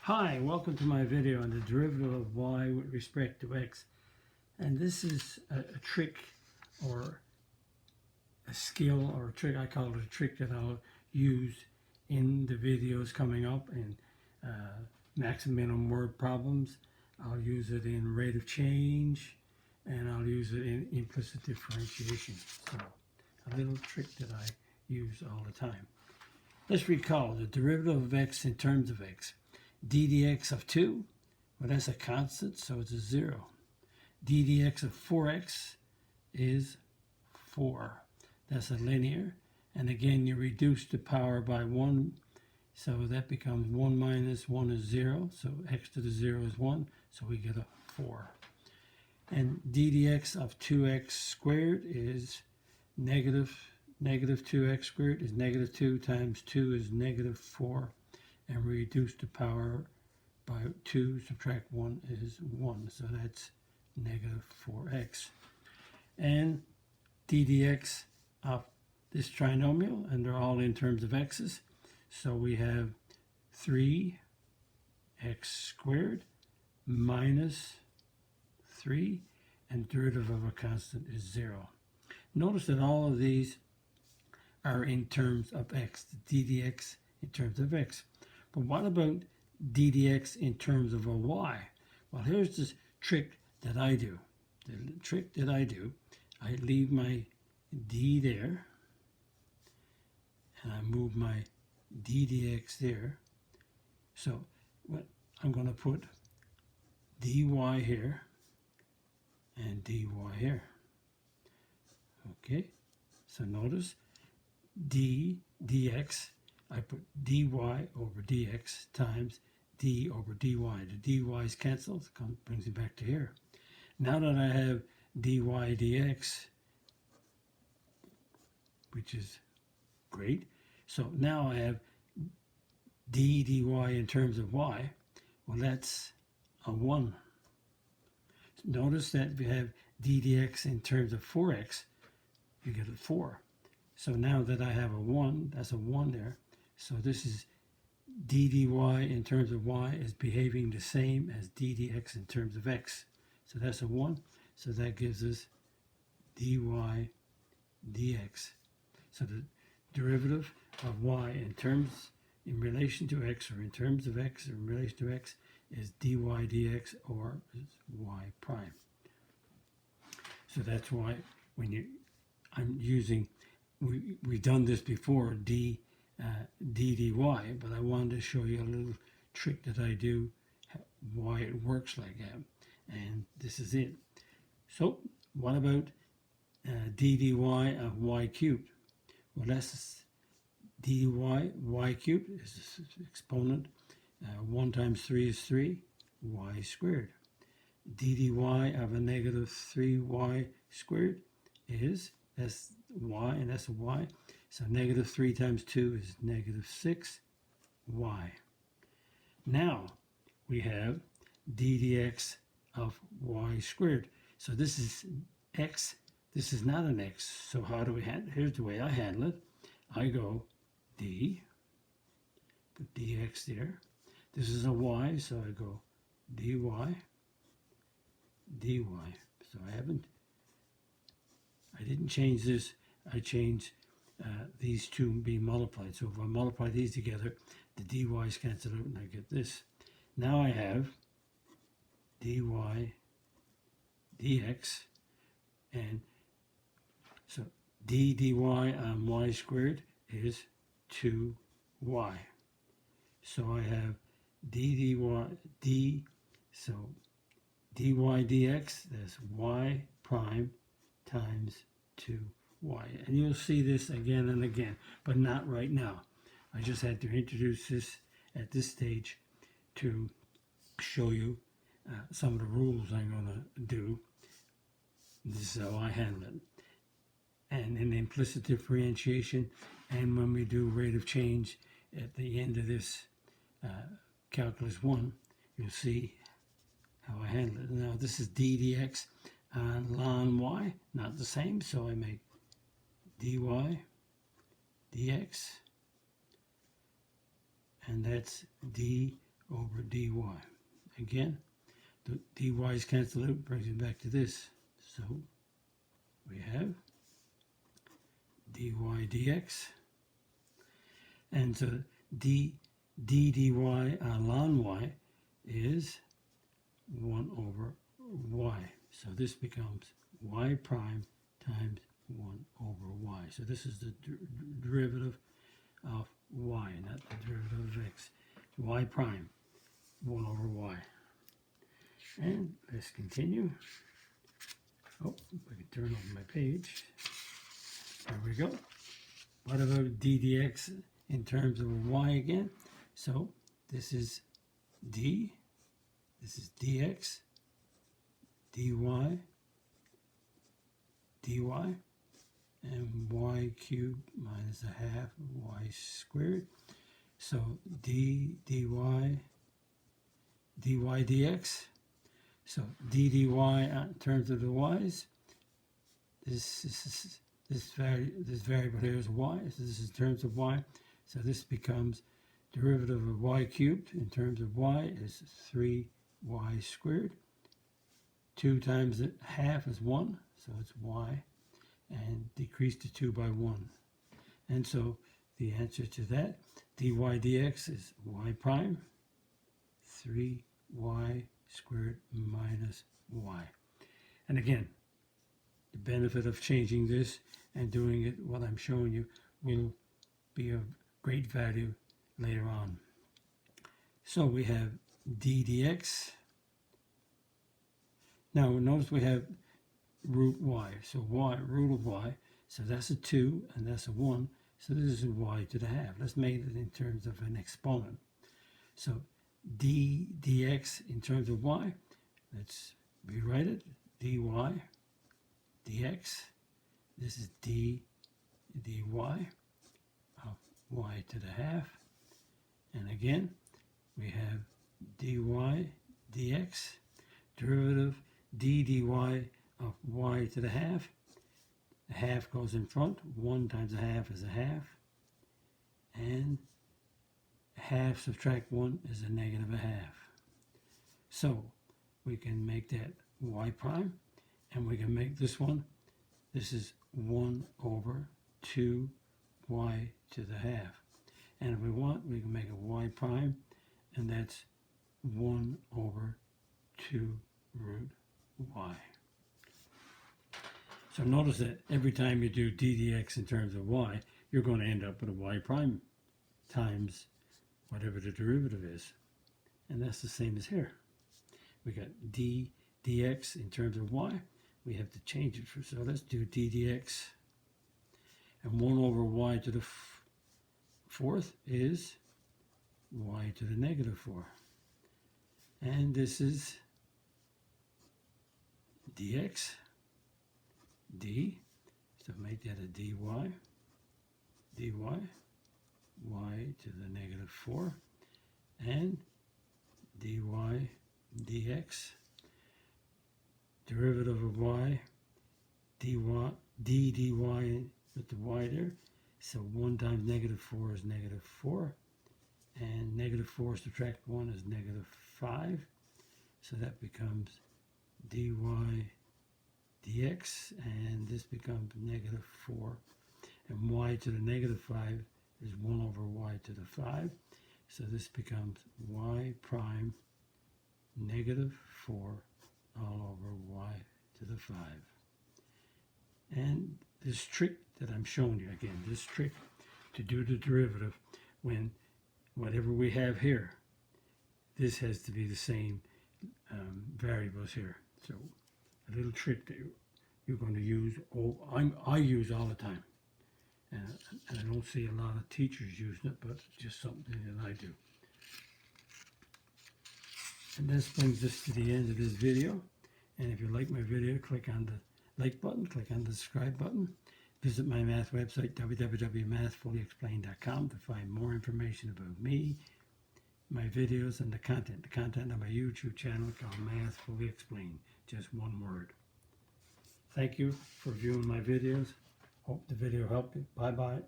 Hi, welcome to my video on the derivative of y with respect to x. And this is a trick or a skill or a trick, I call it a trick that I'll use in the videos coming up in maximum minimum word problems. I'll use it in rate of change and I'll use it in implicit differentiation. So a little trick that I use all the time. Let's recall the derivative of x in terms of x. d dx of 2, well, that's a constant, so it's a 0. d dx of 4x is 4. That's a linear. And again, you reduce the power by 1, so that becomes 1 minus 1 is 0. So x to the 0 is 1, so we get a 4. And d dx of 2x squared is negative 2x squared is negative 2 times 2 is negative 4. And we reduce the power by 2, subtract 1 is 1. So that's negative 4x. And d dx of this trinomial, and they're all in terms of x's. So we have 3x squared minus 3, and derivative of a constant is 0. Notice that all of these are in terms of x, the d dx in terms of x. But what about d dx in terms of a y? Well, here's this trick that I do. The trick that I do, I leave my d there, and I move my d dx there. So I'm going to put dy here and dy here. Okay, so notice d dx, I put dy over dx times d over dy. The dy's cancelled, brings it back to here. Now that I have dy dx, which is great, so now I have d dy in terms of y. Well, that's a 1. Notice that we have d dx in terms of 4x, you get a 4. So now that I have a 1, that's a 1 there. So this is d dy in terms of y is behaving the same as d dx in terms of x. So that's a 1. So that gives us dy dx. So the derivative of y in relation to x, or in terms of x, or in relation to x, is dy dx, or is y prime. So that's why I'm using, we've done this before, d dy, but I wanted to show you a little trick that I do, why it works like that. And this is it. So what about d dy of y cubed? Well, that's d dy, y cubed is this exponent. 1 times 3 is 3, y squared. d dy of a negative 3y squared is, that's y, and that's a y. So negative 3 times 2 is negative 6y. Now we have d dx of y squared. So this is x. This is not an x. So how do we handle it? Here's the way I handle it. I go d, put dx there. This is a y, so I go dy, dy. So I didn't change this. I changed these two being multiplied. So if I multiply these together, the dy's cancel out and I get this. Now I have dy dx, and so d dy on y squared is 2y. So I have d dy, so dy dx, that's y prime times 2y. And you'll see this again and again, but not right now. I just had to introduce this at this stage to show you some of the rules I'm going to do. This is how I handle it. And in implicit differentiation, and when we do rate of change at the end of this calculus 1, you'll see how I handle it. Now this is d dx on ln y, not the same, so I make dy dx, and that's dy over dy. Again, the dy's cancel out, brings it back to this. So we have dy dx. And so dy ln y is 1 over y. So this becomes y prime times 1 over y. So this is the derivative of y, not the derivative of x. Y prime, 1 over y. And let's continue. Oh, I can turn over my page. There we go. What about d dx in terms of y again? So this is d, this is dx, dy, and y cubed minus a half y squared. So dy dx. So d dy in terms of the y's. This variable here is y. So this is in terms of y. So this becomes derivative of y cubed in terms of y is 3y squared. 2 times the half is 1, so it's y, and decrease to 2 by 1. And so the answer to that, dy dx is y prime, 3y squared minus y. And again, the benefit of changing this and doing it what I'm showing you will be of great value later on. So we have d dx. Now notice we have root y. So y, root of y, so that's a 2 and that's a 1. So this is y to the half. Let's make it in terms of an exponent. So d dx in terms of y, let's rewrite it. dy dx. This is d dy of y to the half. And again, we have dy dx, derivative d dy of y to the half. The half goes in front. 1 times a half is a half. And half subtract 1 is a negative a half. So we can make that y prime. And we can make this one. This is 1 over 2y to the half. And if we want, we can make a y prime. And that's 1 over 2 root y. So notice that every time you do d dx in terms of y, you're going to end up with a y prime times whatever the derivative is. And that's the same as here. We got d dx in terms of y. We have to change it. So let's do d dx. And 1 over y to the fourth is y to the negative 4. And this is dx, d, so make that a dy, dy, y to the negative 4, and dy dx, derivative of y, dy, d dy with the y there, so 1 times negative 4 is negative 4, and negative 4 subtract 1 is negative 5, so that becomes dy dx, and this becomes negative 4, and y to the negative 5 is 1 over y to the 5, so this becomes y prime negative 4 all over y to the 5. And this trick that I'm showing you, again, this trick to do the derivative when whatever we have here, this has to be the same variables here. So a little trick that you're going to use, I use all the time. And I don't see a lot of teachers using it, but it's just something that I do. And this brings us to the end of this video. And if you like my video, click on the like button, click on the subscribe button. Visit my math website, www.mathfullyexplained.com, to find more information about me, my videos, and the content on my YouTube channel called Math Fully Explained, just one word. Thank you for viewing my videos. Hope the video helped you. Bye-bye.